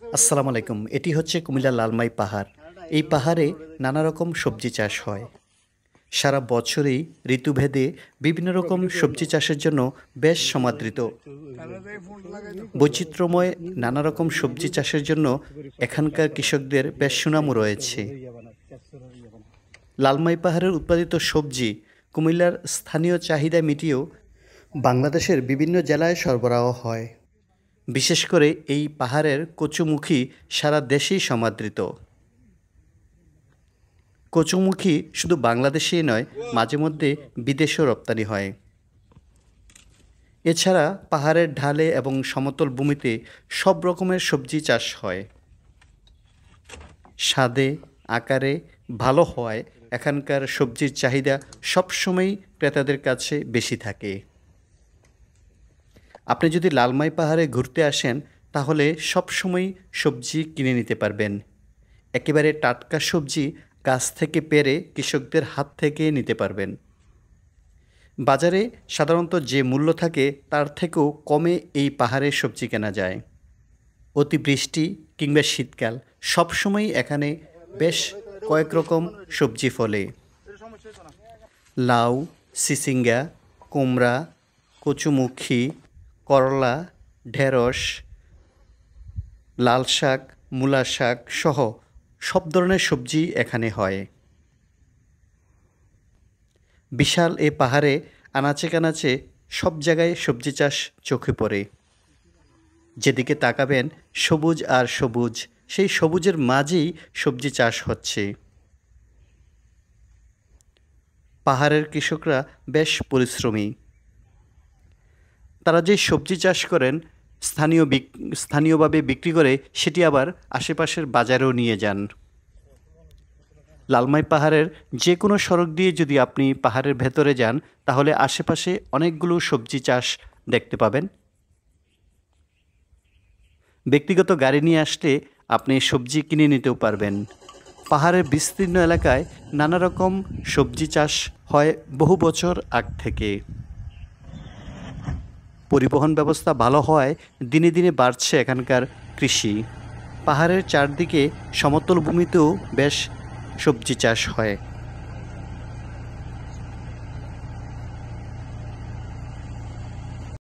আসসালামু আলাইকুম। এটি হচ্ছে কুমিল্লার লালমাই পাহাড়। এই পাহাড়ে নানা রকম সবজি চাষ হয়। সারা বছরেই ঋতুভেদে বিভিন্ন রকম সবজি চাষের জন্য বেশ সমাদৃত। বৈচিত্র্যময় নানা রকম সবজি চাষের জন্য এখানকার কৃষকদের বেশ সুনামও রয়েছে। লালমাই পাহাড়ের উৎপাদিত সবজি কুমিল্লার স্থানীয় চাহিদা মিটিয়েও বাংলাদেশের বিভিন্ন জেলায় সরবরাহ হয়। বিশেষ করে এই পাহাড়ের কচুমুখী সারা দেশেই সমাদৃত। কচুমুখী শুধু বাংলাদেশেই নয়, মাঝে মধ্যে বিদেশেও রপ্তানি হয়। এছাড়া পাহাড়ের ঢালে এবং সমতল ভূমিতে সব রকমের সবজি চাষ হয়। স্বাদে আকারে ভালো হওয়ায় এখানকার সবজির চাহিদা সবসময়ই ক্রেতাদের কাছে বেশি থাকে। আপনি যদি লালমাই পাহাড়ে ঘুরতে আসেন তাহলে সবসময় সবজি কিনে নিতে পারবেন। একেবারে টাটকা সবজি গাছ থেকে পেড়ে কৃষকদের হাত থেকে নিতে পারবেন। বাজারে সাধারণত যে মূল্য থাকে তার থেকেও কমে এই পাহাড়ে সবজি কেনা যায়। অতিবৃষ্টি কিংবা শীতকাল সবসময় এখানে বেশ কয়েক রকম সবজি ফলে। লাউ, চিচিঙ্গা, কুমড়া, কচুমুখী, করলা, ঢেঁড়স, লাল শাক, মূলা শাক সহ সব ধরনের সবজি এখানে হয়। বিশাল এ পাহাড়ে আনাচে কানাচে সব জায়গায় সবজি চাষ চোখে পড়ে। যেদিকে তাকাবেন সবুজ আর সবুজ, সেই সবুজের মাঝেই সবজি চাষ হচ্ছে। পাহাড়ের কৃষকরা বেশ পরিশ্রমী। তারা যে সবজি চাষ করেন স্থানীয়ভাবে বিক্রি করে সেটি আবার আশেপাশের বাজারেও নিয়ে যান। লালমাই পাহাড়ের যে কোনো সড়ক দিয়ে যদি আপনি পাহাড়ের ভেতরে যান তাহলে আশেপাশে অনেকগুলো সবজি চাষ দেখতে পাবেন। ব্যক্তিগত গাড়ি নিয়ে আসলে আপনি সবজি কিনে নিতেও পারবেন। পাহাড়ের বিস্তীর্ণ এলাকায় নানা রকম সবজি চাষ হয় বহু বছর আগ থেকে। পরিবহন ব্যবস্থা ভালো হওয়ায় দিনে দিনে বাড়ছে এখানকার কৃষি। পাহাড়ের চারদিকে সমতল ভূমিতেও বেশ সবজি চাষ হয়।